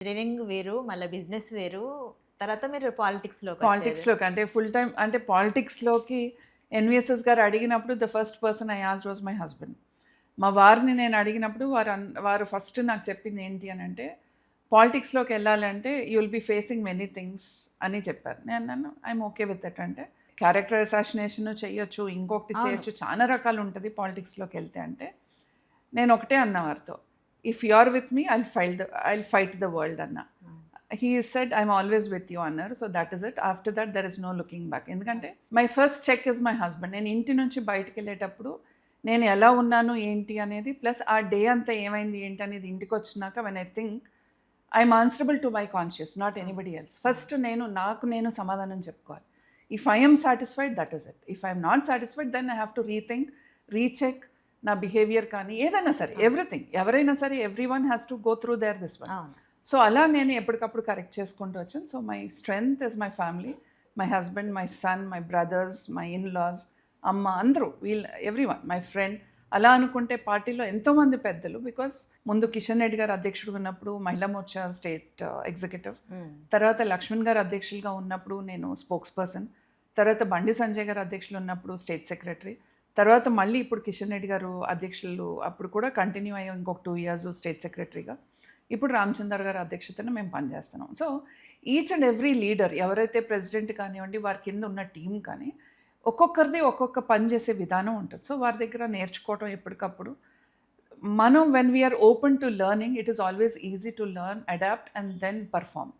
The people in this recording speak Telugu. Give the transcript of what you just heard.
ఇంజినీరింగ్ వేరు, మళ్ళా బిజినెస్ వేరు. తర్వాత మీరు పాలిటిక్స్‌లోకొచ్చారు. పాలిటిక్స్‌లోకి అంటే ఫుల్ టైమ్ అంటే పాలిటిక్స్‌లోకి ఎన్‌విఎస్ఎస్ గారు అడిగినప్పుడు the first person I asked was my husband. మా వారిని నేను అడిగినప్పుడు వారు ఫస్ట్ నాకు చెప్పింది ఏంటి అనంటే, పాలిటిక్స్‌లోకి వెళ్ళాలంటే you will be facing many things అని చెప్పారు. నేను అన్నాను ఐఎమ్ ఓకే విత్ దట్. అంటే క్యారెక్టర్ అసాసినేషన్ చేయొచ్చు, ఇంకొకటి అవును. చేయొచ్చు, చాలా రకాలు ఉంటుంది పాలిటిక్స్‌లోకి వెళ్తే అంటే. నేను ఒకటే అన్నా వారితో, if you are with me I'll fight the world అన్నా. He said I'm always with you అన్నారు. So that is it. After that there is no looking back. ఎందుకంటే my first check is my husband. నేను ఇంటి నుంచి బయటకు వెళ్ళేటప్పుడు నేను ఎలా ఉన్నాను ఏంటి అనేది, ప్లస్ ఆ డే అంతా ఏమైంది ఏంటి అనేది ఇంటికి వచ్చినాక when I think I'm answerable to my conscious, not anybody else. First నేను సమాధానం చెప్పుకోవాలి. If I'm satisfied that is it. If I'm not satisfied then I have to rethink, recheck నా బిహేవియర్ కానీ ఏదైనా సరే, ఎవ్రీథింగ్, ఎవరైనా సరే every one has to go through there this one. అవును. సో అలా నేను ఎప్పటికప్పుడు కరెక్ట్ చేసుకుంటూ వచ్చాను. So my strength is my family, my husband, my sun, my brothers, my in-laws, అమ్మ, అందరూ ఎవ్రీ వన్, మై ఫ్రెండ్. అలా అనుకుంటే పార్టీలో ఎంతోమంది పెద్దలు, బికాస్ ముందు కిషన్ రెడ్డి గారు అధ్యక్షుడు ఉన్నప్పుడు మహిళా మోర్చా స్టేట్ ఎగ్జిక్యూటివ్, తర్వాత లక్ష్మణ్ గారు అధ్యక్షులుగా ఉన్నప్పుడు నేను స్పోక్స్ పర్సన్, తర్వాత బండి సంజయ్ గారు అధ్యక్షులు ఉన్నప్పుడు స్టేట్ సెక్రటరీ, తర్వాత మళ్ళీ ఇప్పుడు కిషన్ రెడ్డి గారు అధ్యక్షులు అప్పుడు కూడా కంటిన్యూ అయ్యాం ఇంకొక 2 years స్టేట్ సెక్రటరీగా. ఇప్పుడు రామచందర్ గారి అధ్యక్షతన మేము పనిచేస్తున్నాం. So each and every leader, ఎవరైతే ప్రెసిడెంట్ కానివ్వండి, వారి కింద ఉన్న టీం కానీ, ఒక్కొక్కరిది ఒక్కొక్క పని చేసే విధానం ఉంటుంది. సో వారి దగ్గర నేర్చుకోవటం ఎప్పటికప్పుడు. మనం when we're open to learning, it is always easy to learn, adapt and then perform.